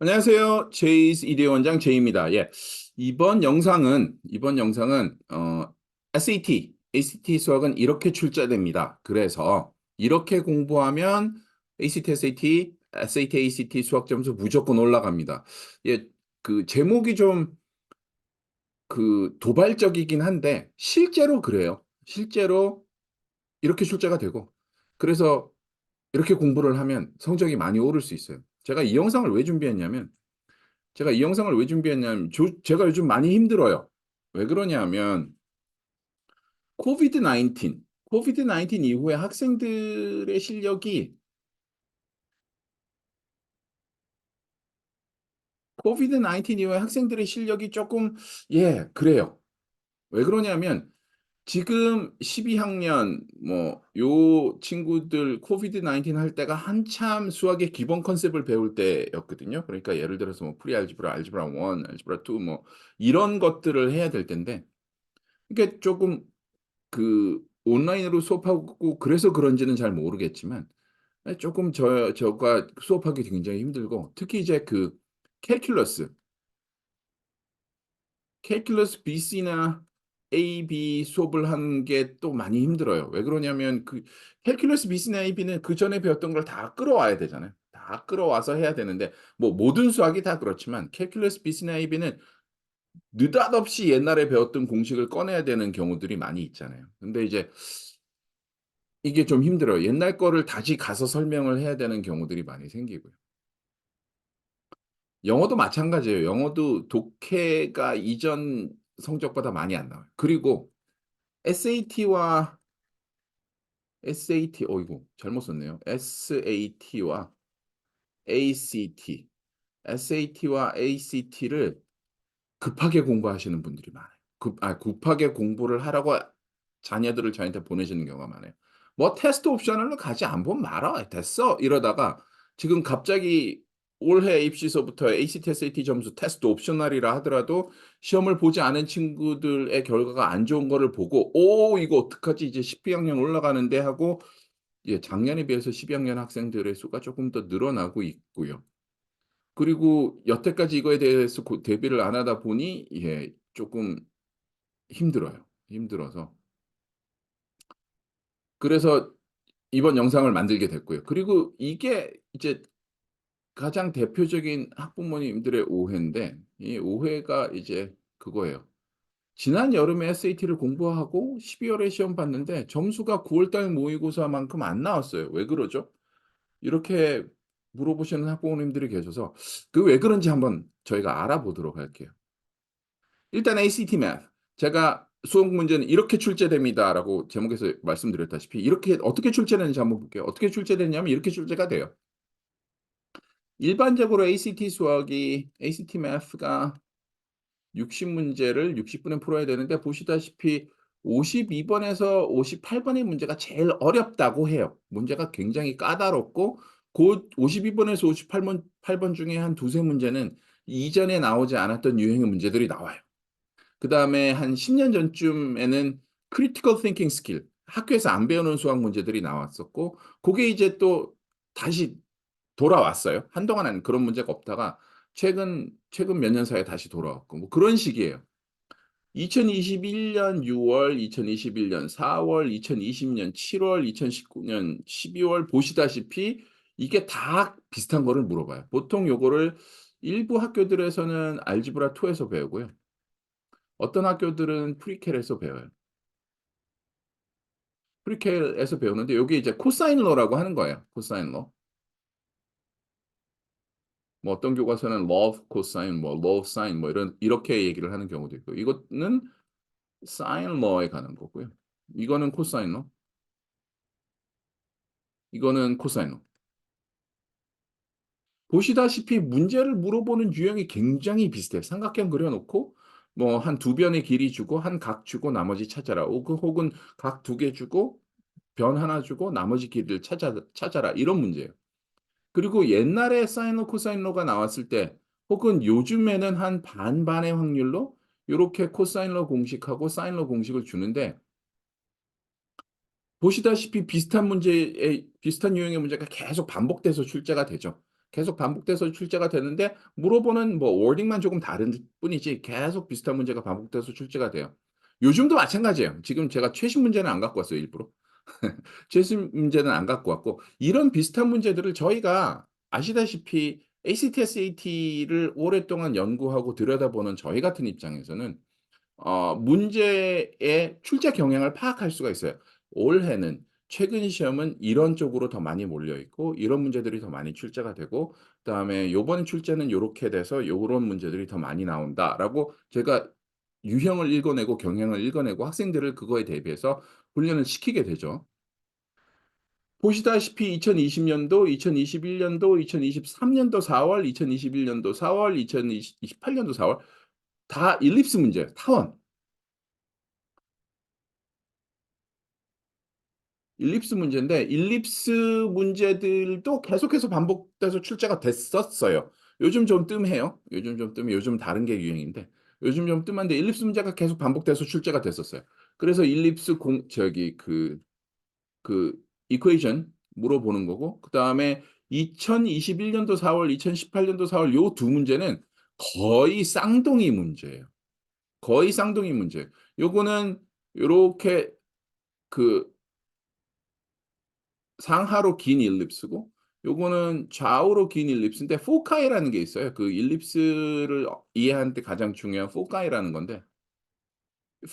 안녕하세요. 제이스 이대원장 제이입니다. 예. 이번 영상은 SAT, ACT 수학은 이렇게 출제됩니다. 그래서 이렇게 공부하면 ACT, SAT, ACT 수학 점수 무조건 올라갑니다. 예. 그 제목이 좀 도발적이긴 한데 실제로 그래요. 실제로 이렇게 출제가 되고 그래서 이렇게 공부를 하면 성적이 많이 오를 수 있어요. 제가 이 영상을 왜 준비했냐면 제가 요즘 많이 힘들어요. 왜 그러냐면 코비드 19, 코비드 19 이후에 학생들의 실력이 코비드 19 이후에 학생들의 실력이 조금 그래요. 왜 그러냐면 지금 12학년 뭐 요 친구들 코비드 19 할 때가 한참 수학의 기본 컨셉을 배울 때였거든요. 그러니까 예를 들어서 뭐 프리 알지브라, 알지브라 1, 알지브라 2 뭐 이런 것들을 해야 될 텐데 이게 조금 온라인으로 수업하고 그래서 그런지는 잘 모르겠지만 조금 저가 수업하기 굉장히 힘들고 특히 이제 캘큘러스, 캘큘러스 BC나 AB 수업을 하는 게 또 많이 힘들어요. 왜 그러냐면 캘큘러스 BC나 AB는 그전에 배웠던 걸 다 끌어와야 되잖아요. 다 끌어와서 해야 되는데 뭐 모든 수학이 다 그렇지만 캘큘러스 BC나 AB는 느닷없이 옛날에 배웠던 공식을 꺼내야 되는 경우들이 많이 있잖아요. 근데 이제 이게 좀 힘들어요. 옛날 거를 다시 가서 설명을 해야 되는 경우들이 많이 생기고요. 영어도 마찬가지예요. 영어도 독해가 이전 성적보다 많이 안 나와요. 그리고 SAT와 SAT 어이구 잘못 썼네요. SAT와 ACT, SAT와 ACT를 급하게 공부하시는 분들이 많아요. 급하게 공부를 하라고 자녀들을 저한테 보내시는 경우가 많아요. "뭐 테스트 옵셔널로 가지 안 보면 말아. 됐어." 이러다가 지금 갑자기 올해 입시서부터 ACT, SAT 점수 테스트 옵셔널이라 하더라도 시험을 보지 않은 친구들의 결과가 안 좋은 거를 보고 '오 이거 어떡하지? 이제 12학년 올라가는데.' 하고 작년에 비해서 12학년 학생들의 수가 조금 더 늘어나고 있고요. 그리고 여태까지 이거에 대해서 대비를 안 하다 보니 쪼끔 힘들어요. 힘들어서 그래서 이번 영상을 만들게 됐고요. 그리고 이게 이제 가장 대표적인 학부모님들의 오해인데 이 오해가 이제 그거예요. 지난 여름에 SAT를 공부하고 12 월에 시험 봤는데 점수가 9월 달 모의고사만큼 안 나왔어요. 왜 그러죠? 이렇게 물어보시는 학부모님들이 계셔서 왜 그런지 한번 저희가 알아보도록 할게요. 일단 ACT Math. 제가 "수학 문제는 이렇게 출제됩니다."라고 제목에서 말씀드렸다시피 이렇게 어떻게 출제되는지 한번 볼게요. 어떻게 출제되냐면 이렇게 출제가 돼요. 일반적으로 ACT Math가 60 문제를 60 분에 풀어야 되는데 보시다시피 52 번에서 58 번의 문제가 제일 어렵다고 해요. 문제가 굉장히 까다롭고 52 번에서 58 번 8번 중에 한 두세 문제는 이전에 나오지 않았던 유형의 문제들이 나와요. 그다음에 한 10년 전쯤에는 critical thinking skill 학교에서 안 배우는 수학 문제들이 나왔었고 고게 이제 또 다시 돌아왔어요. 한동안은 그런 문제가 없다가 최근 몇 년 사이에 다시 돌아왔고 뭐 그런 식이에요. 2021년 6 월, 2021년 4 월, 2020년 7 월, 2019년 12월 보시다시피 이게 다 비슷한 거를 물어봐요. 보통 요거를 일부 학교들에서는 알gebra 2 에서 배우고요. 어떤 학교들은 프리켈에서 배워요. 프리켈에서 배우는데 요게 이제 코사인 러라고 하는 거예요. 코사인 러. 뭐 어떤 교과서는 law of cosine 뭐 law of sine 뭐 이렇게 얘기를 하는 경우도 있고 이거는 sine law에 가는 거고요. 이거는 코사인 러, 이거는 코사인 러. 보시다시피 문제를 물어보는 유형이 굉장히 비슷해요. 삼각형 그려 놓고 뭐 한 두 변의 길이 주고 한 각 주고 나머지 찾아라. 혹은 각 두 개 주고 변 하나 주고 나머지 길이를 찾아라. 이런 문제예요. 그리고 옛날에 사인 로 코사인 로가 나왔을 때 혹은 요즘에는 한 반반의 확률로 요렇게 코사인 로 공식하고 사인 로 공식을 주는데 보시다시피 비슷한 유형의 문제가 계속 반복돼서 출제가 되죠. 계속 반복돼서 출제가 되는데 물어보는 뭐 워딩만 조금 다른 뿐이지 계속 비슷한 문제가 반복돼서 출제가 돼요. 요즘도 마찬가지예요. 지금 제가 최신 문제는 안 갖고 왔어요, 일부러. 최신 문제는 안 갖고 왔고 이런 비슷한 문제들을 저희가 아시다시피 ACT, SAT를 오랫동안 연구하고 들여다보는 저희 같은 입장에서는 문제의 출제 경향을 파악할 수가 있어요. 올해는 최근 시험은 이런 쪽으로 더 많이 몰려 있고 이런 문제들이 더 많이 출제가 되고 그다음에 요번 출제는 요렇게 돼서 요런 문제들이 더 많이 나온다라고 제가 유형을 읽어내고 경향을 읽어내고 학생들을 그거에 대비해서 훈련을 시키게 되죠. 보시다시피 2020년도, 2021년도, 2023년도 4월, 2021년도 4월, 2028년도 4월 다 일립스 문제예요. 타원. 일립스 문제인데 일립스 문제들도 계속해서 반복돼서 출제가 됐었어요. 요즘 좀 뜸해요. 요즘 좀 뜸해요. 요즘 다른 게 유행인데 요즘 좀 뜸한데 일립스 문제가 계속 반복돼서 출제가 됐었어요. 그래서 일립스 공 저기 그 이퀘이션 물어보는 거고 그다음에 2021 년도 4월 2018 년도 4월 요 두 문제는 거의 쌍둥이 문제예요. 거의 쌍둥이 문제예요. 요거는 요렇게 그 상하로 긴 일립스고 요거는 좌우로 긴 일립스인데 포카이라는 게 있어요. 그 일립스를 이해하는 데 가장 중요한 포카이라는 건데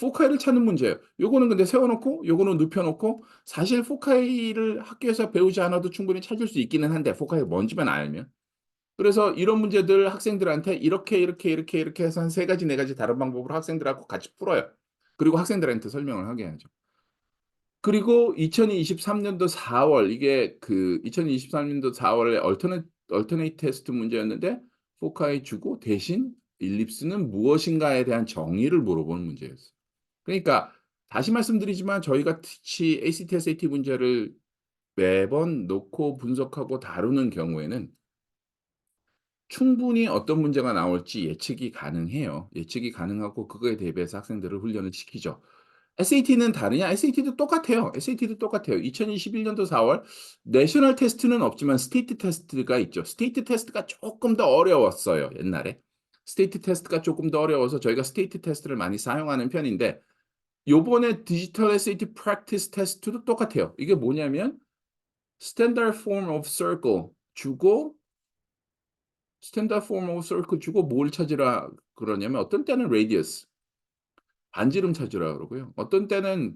포카이를 찾는 문제예요. 요거는 근데 세워 놓고 요거는 눕혀 놓고 사실 포카이를 학교에서 배우지 않아도 충분히 찾을 수 있기는 한데 포카이가 뭔지만 알면. 그래서 이런 문제들 학생들한테 이렇게, 이렇게, 이렇게, 이렇게 해서 한 3 가지 4 가지 다른 방법으로 학생들하고 같이 풀어요. 그리고 학생들한테 설명을 하게 하죠. 그리고 2023 년도 4월 이게 그 2023 년도 4 월에 얼터네이트 테스트 문제였는데 포카이 주고 대신 일립스는 무엇인가에 대한 정의를 물어보는 문제였어요. 그러니까 다시 말씀드리지만 저희 같이 ACT, SAT 문제를 매번 놓고 분석하고 다루는 경우에는 충분히 어떤 문제가 나올지 예측이 가능해요. 예측이 가능하고 그거에 대비해서 학생들을 훈련을 시키죠. SAT는 다르냐? SAT도 똑같아요. SAT도 똑같아요. 2021 년도 4월 내셔널 테스트는 없지만 스테이트 테스트가 있죠. 스테이트 테스트가 쪼끔 더 어려웠어요, 옛날에. 스테이트 테스트가 쪼끔 더 어려워서 저희가 스테이트 테스트를 많이 사용하는 편인데 요번에 디지털 SAT 프랙티스 테스트도 똑같아요. 이게 뭐냐면 스탠다드 폼 오브 서클 주고 스탠다드 폼 오브 서클 주고 뭘 찾으라 그러냐면 어떤 때는 레디어스 반지름 찾으라 그러고요. 어떤 때는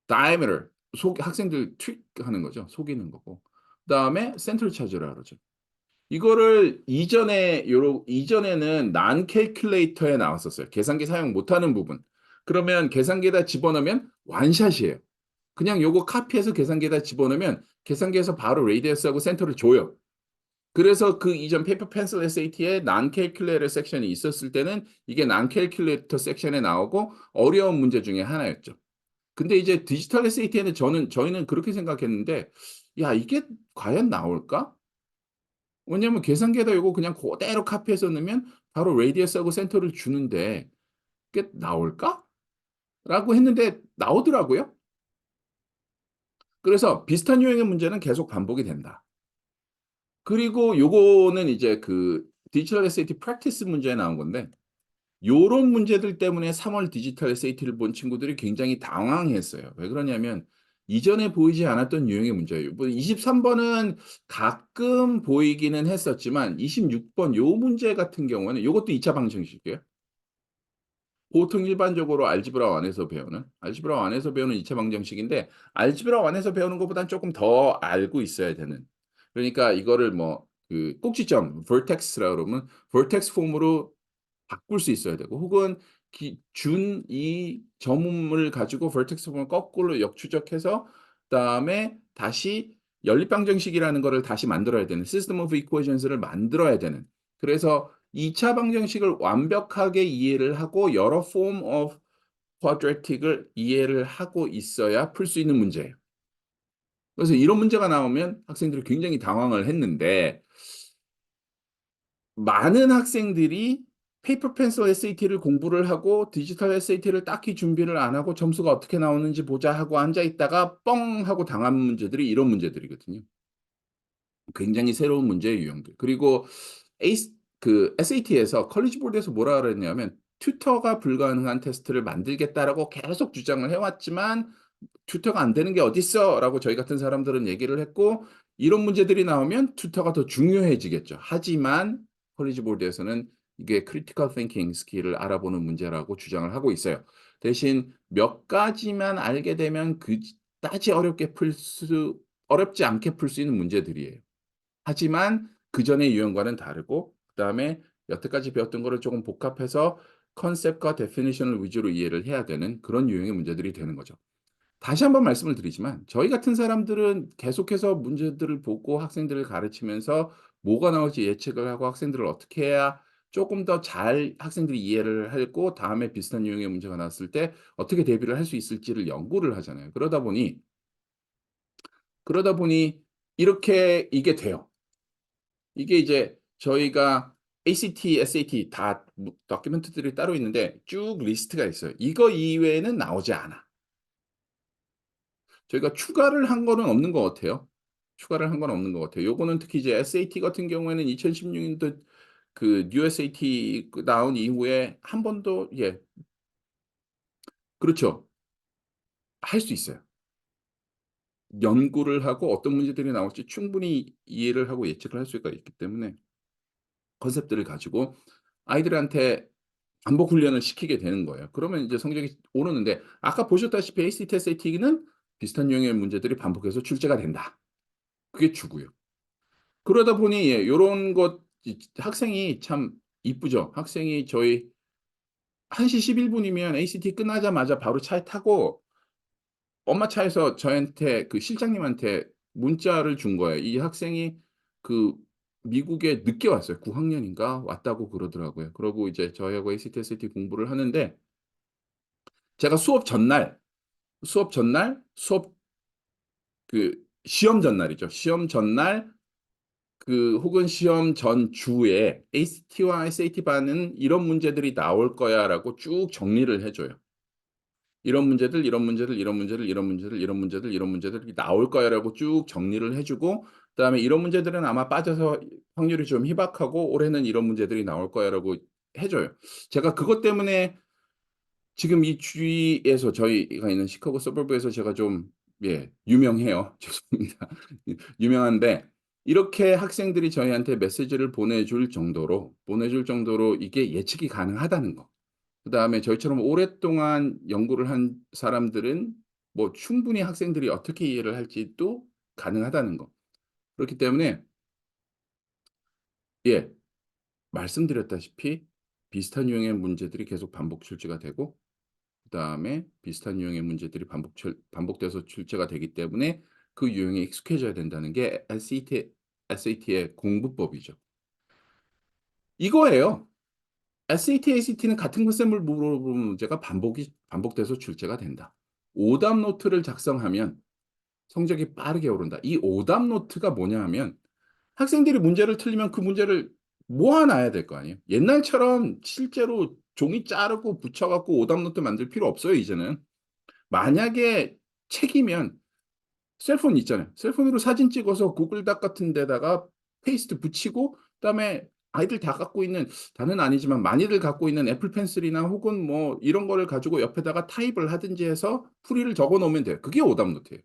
diameter 속 학생들 트릭하는 거죠. 속이는 거고. 그다음에 센터를 찾으라 그러죠. 이거를 이전에는 난 캘큘레이터에 나왔었어요. 계산기 사용 못하는 부분. 그러면 계산기에다 집어넣으면 완샷이에요. 그냥 요거 카피해서 계산기에다 집어넣으면 계산기에서 바로 레디어스하고 센터를 줘요. 그래서 그 이전 페이퍼 펜슬 SAT에 난 캘큘레이터 섹션이 있었을 때는 이게 난 캘큘레이터 섹션에 나오고 어려운 문제 중에 하나였죠. 근데 이제 디지털 SAT에는 저희는 그렇게 생각했는데 '야 이게 과연 나올까?' 왜냐하면 계산기에다 요거 그냥 고대로 카피해서 넣으면 바로 레디어스하고 센터를 주는데 '이게 나올까?'라고 했는데 나오더라고요. 그래서 비슷한 유형의 문제는 계속 반복이 된다. 그리고 요거는 이제 그 디지털 SAT 프랙티스 문제에 나온 건데 요런 문제들 때문에 3월 디지털 SAT를 본 친구들이 굉장히 당황했어요. 왜 그러냐면 이전에 보이지 않았던 유형의 문제예요. 뭐 23 번은 가끔 보이기는 했었지만 26번 요 문제 같은 경우에는 요것도 2차 방정식이에요. 보통 일반적으로 알지브라 1 에서 배우는 알지브라 1 에서 배우는 2차 방정식인데 알지브라 1 에서 배우는 것보다는 쪼끔 더 알고 있어야 되는 그러니까 이거를 뭐 그 꼭지점 vertex라고 그러면 vertex 폼으로 바꿀 수 있어야 되고 혹은 준 이 점을 가지고 vertex 폼을 거꾸로 역추적해서 그다음에 다시 연립방정식이라는 거를 다시 만들어야 되는 system of equations를 만들어야 되는 그래서 2차 방정식을 완벽하게 이해를 하고 여러 form of quadratic을 이해를 하고 있어야 풀 수 있는 문제예요. 그래서 이런 문제가 나오면 학생들이 굉장히 당황을 했는데 많은 학생들이 페이퍼 펜슬 SAT를 공부를 하고 디지털 SAT를 딱히 준비를 안 하고 '점수가 어떻게 나오는지 보자.' 하고 앉아 있다가 뻥 하고 당한 문제들이 이런 문제들이거든요. 굉장히 새로운 문제의 유형들. 그리고 에이스 그 SAT에서 컬리지 보드에서 뭐라 그랬냐면 "튜터가 불가능한 테스트를 만들겠다."라고 계속 주장을 해 왔지만 "튜터가 안 되는 게 어딨어."라고 저희 같은 사람들은 얘기를 했고, 이런 문제들이 나오면 튜터가 더 중요해지겠죠. 하지만 컬리지 보드에서는 이게 크리티컬 띵킹 스킬을 알아보는 문제라고 주장을 하고 있어요. 대신 몇 가지만 알게 되면 그다지 어렵지 않게 풀 수 있는 문제들이에요. 하지만 그전의 유형과는 다르고, 그다음에 여태까지 배웠던 거를 조금 복합해서 컨셉과 데피니션을 위주로 이해를 해야 되는 그런 유형의 문제들이 되는 거죠. 다시 한번 말씀을 드리지만 저희 같은 사람들은 계속해서 문제들을 보고 학생들을 가르치면서 뭐가 나올지 예측을 하고 학생들을 어떻게 해야 쪼끔 더 잘 학생들이 이해를 하고 다음에 비슷한 유형의 문제가 나왔을 때 어떻게 대비를 할 수 있을지를 연구를 하잖아요. 그러다 보니 이렇게 이게 돼요. 이게 이제 저희가 ACT, SAT 다 다큐멘터리들이 따로 있는데 쭉 리스트가 있어요. 이거 이외에는 나오지 않아. 저희가 추가를 한 거는 없는 것 같아요. 추가를 한 건 없는 것 같아요. 요거는 특히 이제 SAT 같은 경우에는 2016 년도 그 뉴 SAT 나온 이후에 한 번도, 예, 그렇죠. 할 수 있어요. 연구를 하고 어떤 문제들이 나올지 충분히 이해를 하고 예측을 할 수가 있기 때문에 컨셉들을 가지고 아이들한테 반복 훈련을 시키게 되는 거예요. 그러면 이제 성적이 오르는데, 아까 보셨다시피 ACT, SAT는 비슷한 유형의 문제들이 반복해서 출제가 된다. 그게 주고요. 그러다 보니 예 요런 것 학생이 참 이쁘죠. 학생이 저희 1시 11 분이면 ACT 끝나자마자 바로 차에 타고 엄마 차에서 저한테 그 실장님한테 문자를 준 거예요. 이 학생이 그 미국에 늦게 왔어요. 9 학년인가 왔다고 그러더라고요. 그러고 이제 저희하고 ACT, SAT 공부를 하는데, 제가 수업 시험 전날이죠. 시험 전날 혹은 시험 전주에 ACT와 SAT 반은 "이런 문제들이 나올 거야."라고 쭉 정리를 해 줘요. "이런 문제들, 이런 문제들, 이런 문제들, 이런 문제들, 이런 문제들, 이런 문제들이 나올 거야."라고 쭉 정리를 해 주고, 그다음에 "이런 문제들은 아마 빠져서 확률이 좀 희박하고 올해는 이런 문제들이 나올 거야."라고 해 줘요. 제가 그것 때문에 지금 이 주위에서 저희가 있는 시카고 서버브에서 제가 좀, 예, 유명해요. 죄송합니다. 유명한데, 이렇게 학생들이 저희한테 메시지를 보내줄 정도로 이게 예측이 가능하다는 거. 그다음에 저희처럼 오랫동안 연구를 한 사람들은 뭐 충분히 학생들이 어떻게 이해를 할지도 가능하다는 거. 그렇기 때문에, 예, 말씀드렸다시피 비슷한 유형의 문제들이 계속 반복 출제가 되고, 그다음에 비슷한 유형의 문제들이 반복돼서 출제가 되기 때문에 그 유형에 익숙해져야 된다는 게 SAT의 공부법이죠. 이거예요. SAT, ACT는 같은 컨셉을 물어보는 문제가 반복돼서 출제가 된다. 오답 노트를 작성하면 성적이 빠르게 오른다. 이 오답 노트가 뭐냐 하면 학생들이 문제를 틀리면 그 문제를 모아 놔야 될 거 아니에요. 옛날처럼 실제로 종이 자르고 붙여 갖고 오답 노트 만들 필요 없어요, 이제는. 만약에 책이면 셀폰 있잖아요. 셀폰으로 사진 찍어서 구글 닥 같은 데다가 페이스트 붙이고, 그다음에 아이들 다 갖고 있는, 다는 아니지만 많이들 갖고 있는 애플 펜슬이나 혹은 뭐 이런 거를 가지고 옆에다가 타입을 하든지 해서 풀이를 적어 놓으면 돼요. 그게 오답 노트예요.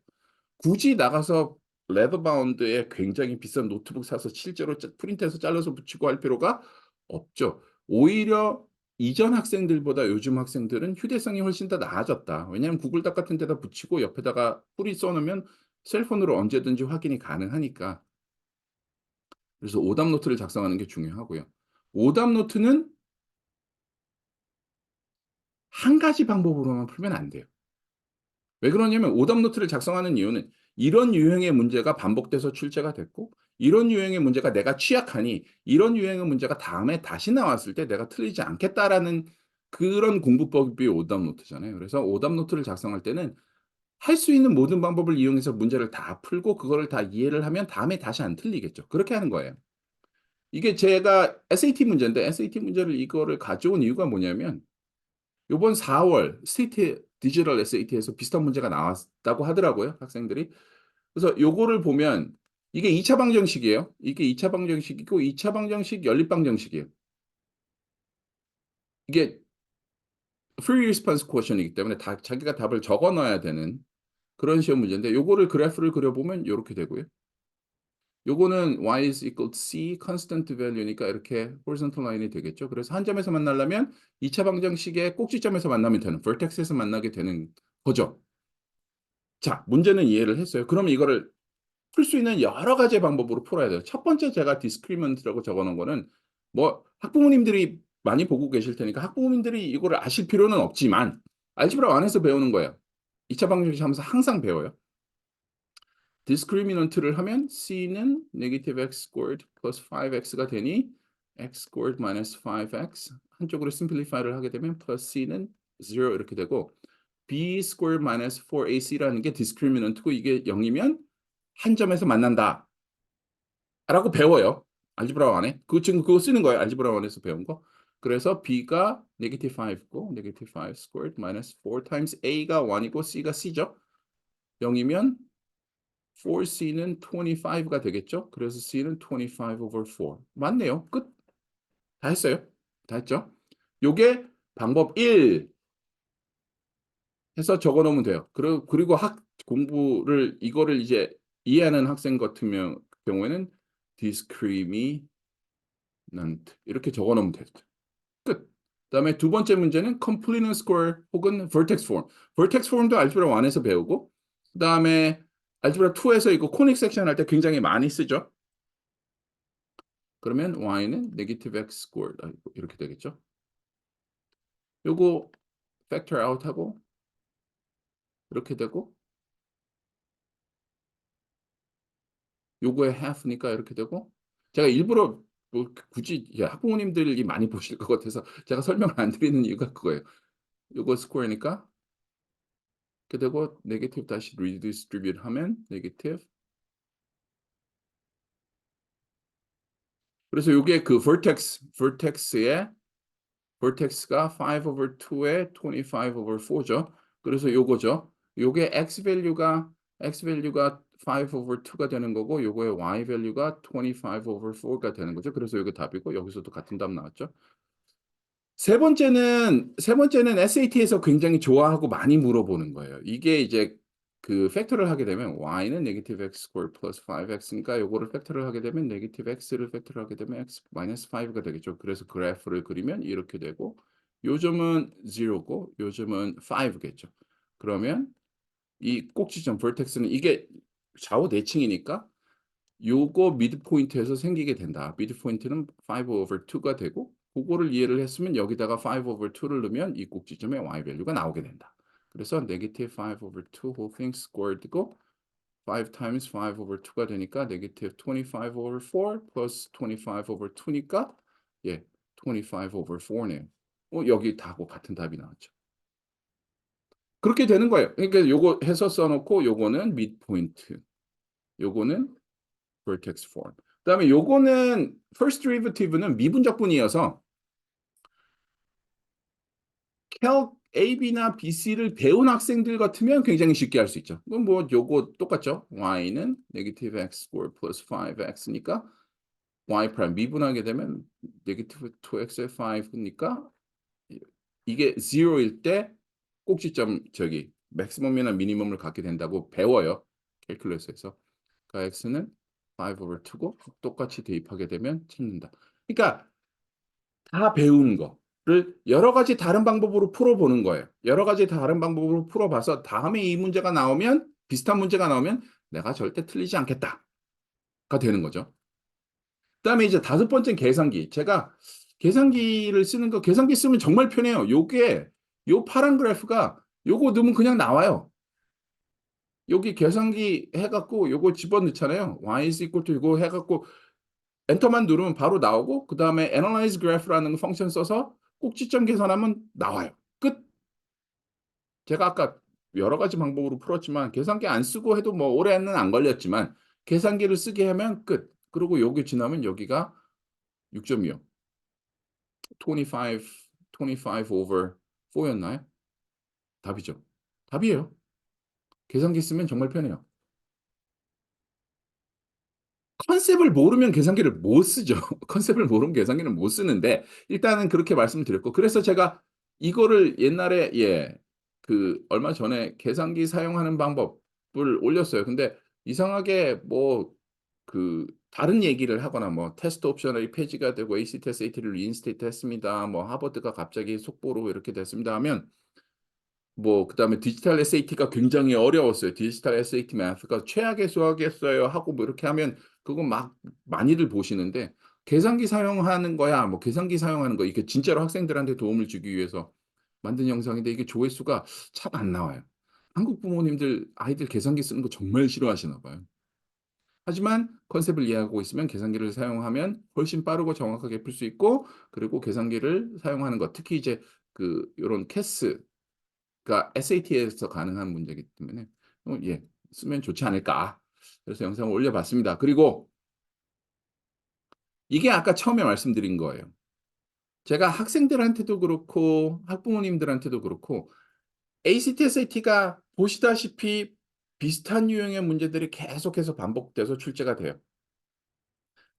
굳이 나가서 레더 바운드에 굉장히 비싼 노트북 사서 실제로 프린트해서 잘라서 붙이고 할 필요가 없죠. 오히려 이전 학생들보다 요즘 학생들은 휴대성이 훨씬 더 나아졌다. 왜냐하면 구글 닥 같은 데다 붙이고 옆에다가 풀이 써 놓으면 셀폰으로 언제든지 확인이 가능하니까. 그래서 오답 노트를 작성하는 게 중요하고요. 오답 노트는 한 가지 방법으로만 풀면 안 돼요. 왜 그러냐면 오답 노트를 작성하는 이유는 이런 유형의 문제가 반복돼서 출제가 됐고, 이런 유형의 문제가 내가 취약하니 이런 유형의 문제가 다음에 다시 나왔을 때 내가 틀리지 않겠다라는 그런 공부법이 오답 노트잖아요. 그래서 오답 노트를 작성할 때는 할 수 있는 모든 방법을 이용해서 문제를 다 풀고 그거를 다 이해를 하면 다음에 다시 안 틀리겠죠. 그렇게 하는 거예요. 이게 제가 SAT 문제인데, SAT 문제를 이거를 가져온 이유가 뭐냐면 요번 4월 스테이트 디지털 SAT에서 비슷한 문제가 나왔다고 하더라고요, 학생들이. 그래서 요거를 보면 이게 2차 방정식이에요. 이게 2차 방정식이고 2차 방정식 연립 방정식이에요. 이게 free response quotient이기 때문에 다 자기가 답을 적어 넣어야 되는 그런 시험 문제인데 요거를 그래프를 그려보면 요렇게 되고요. 요거는 y is equal to c constant value니까 이렇게 horizontal line이 되겠죠. 그래서 한 점에서 만나려면 2차 방정식의 꼭지점에서 만나면 되는 vertex에서 만나게 되는 거죠. 자, 문제는 이해를 했어요. 그러면 이거를 풀 수 있는 여러 가지 방법으로 풀어야 돼요. 첫 번째 제가 discriminant라고 적어 놓은 거는 뭐 학부모님들이 많이 보고 계실 테니까 학부모님들이 이거를 아실 필요는 없지만 알지브라 안에서 배우는 거예요. 2차 방정식 하면서 항상 배워요. discriminant를 하면 c는 negative x squared plus 5x가 되니 x squared minus 5x 한쪽으로 simplify를 하게 되면 plus c는 0 이렇게 되고 b squared minus 4ac라는 게 discriminant고 이게 0이면 한 점에서 만난다 라고 배워요. 알지브라 안에. 그 지금 그거 쓰는 거예요. 알지브라 안에서 배운 거. 그래서 b가 negative 5고 negative 5 squared minus 4 times a가 1이고 c가 c죠. 0이면 4c는 25가 되겠죠? 그래서 c는 25 over 4. 맞네요. 끝. 다 했어요. 다 했죠? 요게 방법 1 해서 적어 놓으면 돼요. 그리고 학 공부를 이거를 이제 이해하는 학생 같은 경우에는 discriminant 이렇게 적어 놓으면 돼요. 끝. 그다음에 두 번째 문제는 completeness score 혹은 vertex form. vertex form도 알gebra 1에서 배우고 그다음에 알gebra 2에서 이거 conic section 할 때 굉장히 많이 쓰죠. 그러면 y는 negative x squared 이렇게 되겠죠. 요거 factor out 하고 이렇게 되고 요거의 half니까 이렇게 되고 제가 일부러 뭐 굳이 학부모님들이 많이 보실 것 같아서 제가 설명을 안 드리는 이유가 그거예요. 요거 square니까 이렇게 되고 negative 다시 redistribute 하면 negative 그래서 요게 그 vertex의 vertex가 5 over 2에 25 over 4죠. 그래서 요거죠. 요게 x 밸류가 5 over 2가 되는 거고 요거의 y 밸류가 25 over 4가 되는 거죠. 그래서 요게 답이고 여기서도 같은 답 나왔죠. 세 번째는 SAT에서 굉장히 좋아하고 많이 물어보는 거예요. 이게 이제 그 팩터를 하게 되면 y는 negative x squared plus 5x니까 요거를 팩터를 하게 되면 negative x를 팩터를 하게 되면 x minus 5가 되겠죠. 그래서 그래프를 그리면 이렇게 되고 요점은 0고 요점은 5겠죠. 그러면 이 꼭지점 vertex는 이게 좌우 대칭이니까 요거 미드 포인트에서 생기게 된다. 미드 포인트는 5 over 2가 되고 그거를 이해를 했으면 여기다가 5 over 2를 넣으면 이 꼭지점의 y 밸류가 나오게 된다. 그래서 negative 5 over 2 whole thing squared고 5 times 5 over 2가 되니까 negative 25 over 4 plus 25 over 2니까 예, 25 over 4네요. 여기 다하고 같은 답이 나왔죠. 그렇게 되는 거예요. 그러니까 요거 해서 써놓고 요거는 mid 포인트, 요거는 vertex form. 그다음에 요거는 first derivative는 미분적분이어서 calc AB나 BC를 배운 학생들 같으면 굉장히 쉽게 할 수 있죠. 그럼 뭐 요거 똑같죠. y는 negative x squared plus 5x니까 y 프라임 미분하게 되면 negative 2x의 5니까 이게 0일 때 꼭지점 저기 맥시멈이나 미니멈을 갖게 된다고 배워요. 캘큘러스에서. 그러니까 x는 5 over 2고 똑같이 대입하게 되면 찾는다. 그러니까 다 배운 거를 여러 가지 다른 방법으로 풀어보는 거예요. 여러 가지 다른 방법으로 풀어봐서 다음에 이 문제가 나오면 비슷한 문제가 나오면 내가 절대 틀리지 않겠다가 되는 거죠. 그다음에 이제 다섯 번째는 계산기. 제가 계산기를 쓰는 거 계산기 쓰면 정말 편해요. 요게 요 파란 그래프가 요거 넣으면 그냥 나와요. 여기 계산기 해갖고 요거 집어넣잖아요. y is equal to 이거 해갖고 엔터만 누르면 바로 나오고 그 다음에 analyze graph라는 펑션 써서 꼭지점 계산하면 나와요. 끝. 제가 아까 여러 가지 방법으로 풀었지만 계산기 안 쓰고 해도 뭐 오래는 안 걸렸지만 계산기를 쓰게 하면 끝. 그리고 여기 지나면 여기가 6점이요. 25, 25 over 4였나요? 답이죠. 답이에요. 계산기 쓰면 정말 편해요. 컨셉을 모르면 계산기를 못 쓰죠. 컨셉을 모르면 계산기는 못 쓰는데 일단은 그렇게 말씀을 드렸고 그래서 제가 이거를 옛날에 얼마 전에 계산기 사용하는 방법을 올렸어요. 근데 이상하게 뭐 다른 얘기를 하거나 뭐 테스트 옵셔널이 폐지가 되고 ACT, SAT를 리인스테이트 했습니다. 뭐 하버드가 갑자기 속보로 이렇게 됐습니다 하면 뭐 그다음에 디지털 SAT가 굉장히 어려웠어요. 디지털 SAT 매스가 최악의 수학이었어요 하고 뭐 이렇게 하면 그거 막 많이들 보시는데 계산기 사용하는 거야. 뭐 계산기 사용하는 거 이게 진짜로 학생들한테 도움을 주기 위해서 만든 영상인데 이게 조회수가 참 안 나와요. 한국 부모님들 아이들 계산기 쓰는 거 정말 싫어하시나 봐요. 하지만 컨셉을 이해하고 있으면 계산기를 사용하면 훨씬 빠르고 정확하게 풀 수 있고 그리고 계산기를 사용하는 것 특히 이제 요런 CAS가 SAT에서 가능한 문제이기 때문에 쓰면 좋지 않을까. 그래서 영상을 올려 봤습니다. 그리고 이게 아까 처음에 말씀드린 거예요. 제가 학생들한테도 그렇고 학부모님들한테도 그렇고 ACT, SAT가 보시다시피 비슷한 유형의 문제들이 계속해서 반복돼서 출제가 돼요.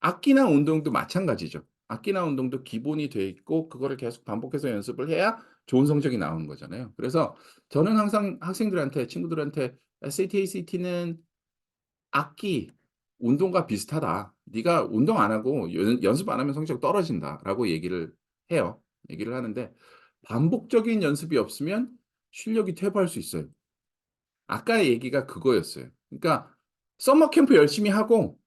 악기나 운동도 마찬가지죠. 악기나 운동도 기본이 돼 있고 그거를 계속 반복해서 연습을 해야 좋은 성적이 나오는 거잖아요. 그래서 저는 항상 학생들한테 친구들한테 SAT, ACT는 악기, 운동과 비슷하다. 네가 운동 안 하고 연습 안 하면 성적 떨어진다라고 얘기를 해요. 얘기를 하는데 반복적인 연습이 없으면 실력이 퇴보할 수 있어요. 아까의 얘기가 그거였어요. 그러니까 서머 캠프 열심히 하고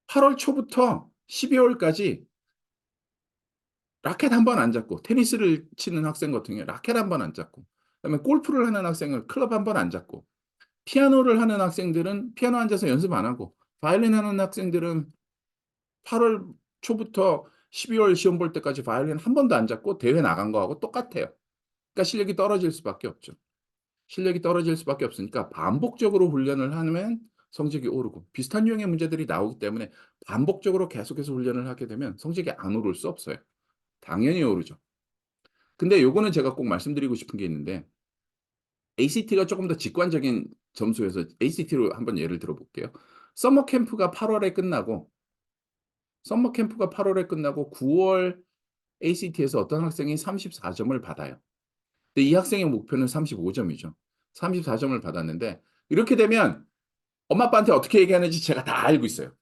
8월 초부터 12월까지 라켓 한 번 안 잡고 테니스를 치는 학생 같은 경우에 라켓 한 번 안 잡고 그다음에 골프를 하는 학생은 클럽 한 번 안 잡고 피아노를 하는 학생들은 피아노 앉아서 연습 안 하고 바이올린 하는 학생들은 8월 초부터 12월 시험 볼 때까지 바이올린 한 번도 안 잡고 대회 나간 거하고 똑같아요. 그러니까 실력이 떨어질 수밖에 없죠. 실력이 떨어질 수밖에 없으니까 반복적으로 훈련을 하면 성적이 오르고 비슷한 유형의 문제들이 나오기 때문에 반복적으로 계속해서 훈련을 하게 되면 성적이 안 오를 수 없어요. 당연히 오르죠. 근데 요거는 제가 꼭 말씀드리고 싶은 게 있는데 ACT가 조금 더 직관적인 점수여서 ACT로 한번 예를 들어 볼게요. 서머 캠프가 8월에 끝나고 서머 캠프가 8월에 끝나고 9월 ACT에서 어떤 학생이 34점을 받아요. 근데 이 학생의 목표는 35점이죠. 34점을 받았는데 이렇게 되면 엄마 아빠한테 어떻게 얘기하는지 제가 다 알고 있어요.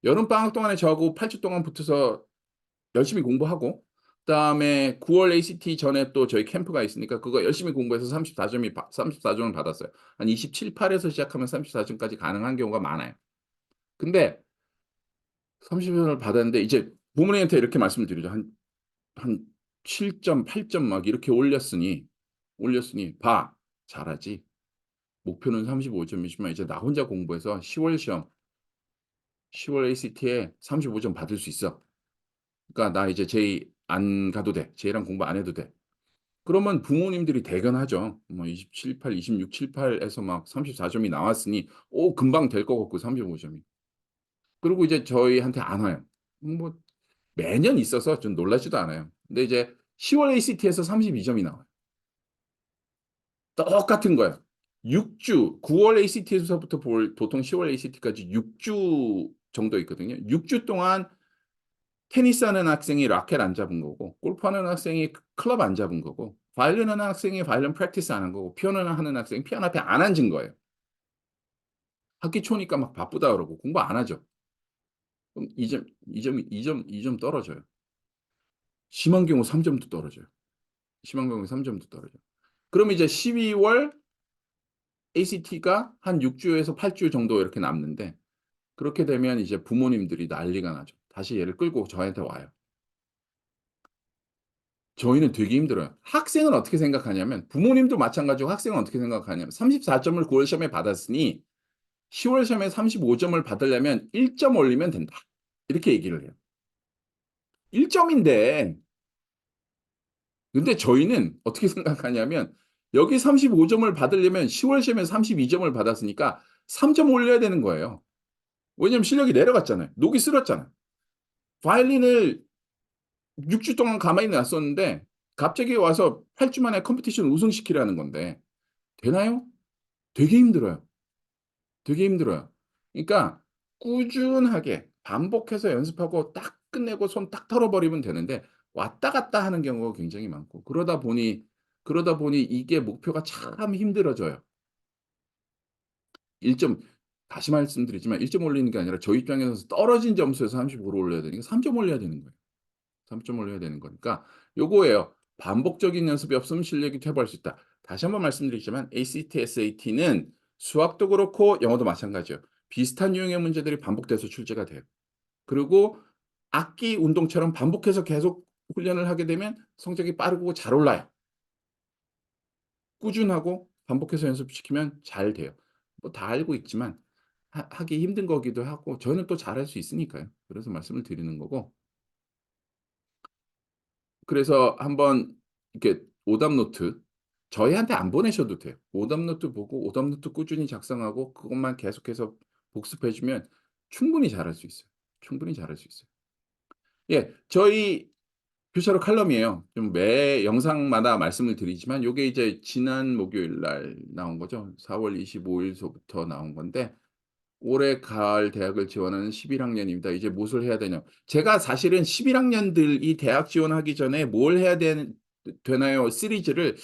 여름 방학 동안에 저하고 8주 동안 붙어서 열심히 공부하고 그다음에 9월 ACT 전에 또 저희 캠프가 있으니까 그거 열심히 공부해서 34점을 받았어요. 한 27, 8에서 시작하면 34점까지 가능한 경우가 많아요. 근데 30점을 받았는데 이제 부모님한테 이렇게 말씀을 드리죠. 한 7점, 8점 막 이렇게 올렸으니 "봐. 잘하지. 목표는 35점이지만 이제 나 혼자 공부해서 10월 ACT에 35점 받을 수 있어. 그러니까 나 이제 제2 안 가도 돼. 제2랑 공부 안 해도 돼." 그러면 부모님들이 대견하죠. 뭐 27, 8, 26, 7, 8에서 막 34점이 나왔으니 금방 될 것 같고 35점이. 그리고 이제 저희한테 안 와요. 뭐 매년 있어서 좀 놀라지도 않아요. 근데 이제 10월 ACT에서 32점이 나와요. 똑같은 거예요. 6주 9월 ACT에서부터 보통 10월 ACT까지 6주 정도 있거든요. 6주 동안 테니스하는 학생이 라켓 안 잡은 거고 골프하는 학생이 클럽 안 잡은 거고 바이올린 하는 학생이 바이올린 프랙티스 안 한 거고 피아노 하는 학생이 피아노 앞에 안 앉은 거예요. 학기 초니까 막 바쁘다 그러고 공부 안 하죠. 그럼 2점 떨어져요. 심한 경우 3점도 떨어져요. 심한 경우 3점도 떨어져요. 그럼 이제 12월 ACT가 한 6주에서 8주 정도 이렇게 남는데 그렇게 되면 이제 부모님들이 난리가 나죠. 다시 얘를 끌고 저한테 와요. 저희는 되게 힘들어요. 학생은 어떻게 생각하냐면 부모님도 마찬가지고 학생은 어떻게 생각하냐면 34점을 9월 시험에 받았으니 10월 시험에 35점을 받으려면 1점 올리면 된다. 이렇게 얘기를 해요. 1점인데 근데 저희는 어떻게 생각하냐면 여기 35점을 받으려면 10월 시험에 32점을 받았으니까 3점 올려야 되는 거예요. 왜냐면 실력이 내려갔잖아요. 녹이 슬었잖아요. 바이올린을 6주 동안 가만히 놨었는데 갑자기 와서 8주 만에 컴피티션 우승시키라는 건데 되나요? 되게 힘들어요. 되게 힘들어요. 그러니까 꾸준하게 반복해서 연습하고 딱 끝내고 손 딱 털어 버리면 되는데 왔다 갔다 하는 경우가 굉장히 많고 그러다 보니 이게 목표가 참 힘들어져요. 1 점 다시 말씀드리지만 1점 올리는 게 아니라 저희 입장에서 떨어진 점수에서 35를 올려야 되니까 3점 올려야 되는 거예요. 3점 올려야 되는 거니까 요거예요. 반복적인 연습이 없으면 실력이 퇴보할 수 있다. 다시 한번 말씀드리지만 ACT, SAT는 수학도 그렇고 영어도 마찬가지예요. 비슷한 유형의 문제들이 반복돼서 출제가 돼요. 그리고 악기 운동처럼 반복해서 계속 훈련을 하게 되면 성적이 빠르고 잘 올라요. 꾸준하고 반복해서 연습시키면 잘 돼요. 뭐 다 알고 있지만 하기 힘든 거기도 하고 저는 또 잘할 수 있으니까요. 그래서 말씀을 드리는 거고 그래서 한번 이렇게 오답 노트 저희한테 안 보내셔도 돼요. 오답 노트 보고 오답 노트 꾸준히 작성하고 그것만 계속해서 복습해 주면 충분히 잘할 수 있어요. 충분히 잘할 수 있어요. 예. 저희 교차로 칼럼이에요. 좀 매 영상마다 말씀을 드리지만 요게 이제 지난 목요일 날 나온 거죠. 4월 25일 일서부터 나온 건데 올해 가을 대학을 지원하는 11 학년입니다. 이제 무엇을 해야 되냐. 제가 사실은 11 학년들이 대학 지원하기 전에 뭘 해야 되나요 시리즈를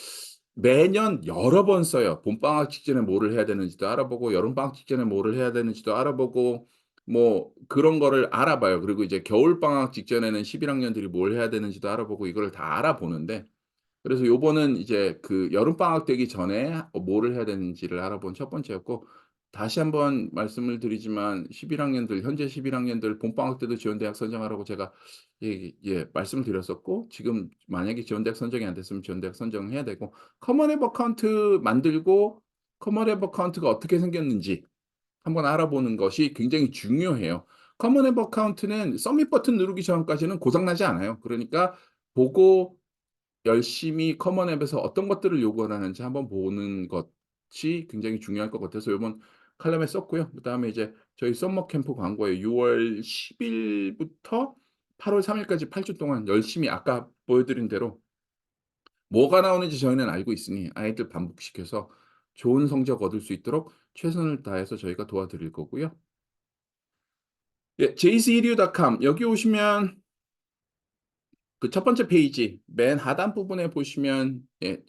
매년 여러 번 써요. 봄방학 직전에 뭐를 해야 되는지도 알아보고 여름방학 직전에 뭐를 해야 되는지도 알아보고 뭐 그런 거를 알아봐요. 그리고 이제 겨울방학 직전에는 11 학년들이 뭘 해야 되는지도 알아보고 이거를 다 알아보는데 그래서 요거는 이제 그 여름방학 되기 전에 뭐를 해야 되는지를 알아본 첫 번째였고 다시 한번 말씀을 드리지만 11 학년들 현재 11 학년들 봄방학 때도 지원대학 선정하라고 제가 말씀을 드렸었고 지금 만약에 지원대학 선정이 안 됐으면 지원대학 선정을 해야 되고 커먼 앱 어카운트 만들고 커먼 앱 어카운트가 어떻게 생겼는지 한번 알아보는 것이 굉장히 중요해요. 커먼 앱 어카운트는 서밋 버튼 누르기 전까지는 고장 나지 않아요. 그러니까 보고 열심히 커먼 앱에서 어떤 것들을 요구하는지 한번 보는 것이 굉장히 중요할 것 같아서 요번 칼럼에 썼고요. 그다음에 이제 저희 썸머 캠프 광고에 6월 10 일부터 8월 3 일까지 8주 동안 열심히 아까 보여드린 대로 뭐가 나오는지 저희는 알고 있으니 아이들 반복시켜서 좋은 성적 얻을 수 있도록 최선을 다해서 저희가 도와드릴 거고요. 예, jcedu.com 여기 오시면 그 첫 번째 페이지 맨 하단 부분에 보시면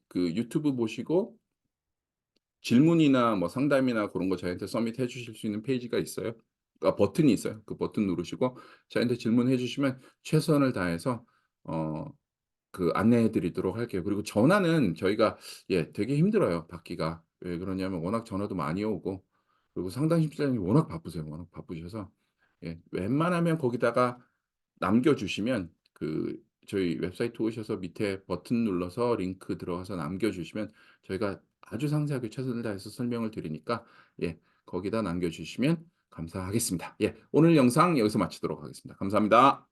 그 유튜브 보시고 질문이나 뭐 상담이나 그런 거 저희한테 서밋해 주실 수 있는 페이지가 있어요. 버튼이 있어요. 그 버튼 누르시고 저희한테 질문해 주시면 최선을 다해서 어 안내해 드리도록 할게요. 그리고 전화는 저희가 되게 힘들어요 받기가. 왜 그러냐면 워낙 전화도 많이 오고 그리고 상담 심사장님이 워낙 바쁘세요. 워낙 바쁘셔서 웬만하면 거기다가 남겨 주시면 저희 웹사이트 오셔서 밑에 버튼 눌러서 링크 들어가서 남겨 주시면 저희가 아주 상세하게 최선을 다해서 설명을 드리니까 거기다 남겨 주시면 감사하겠습니다. 오늘 영상 여기서 마치도록 하겠습니다. 감사합니다.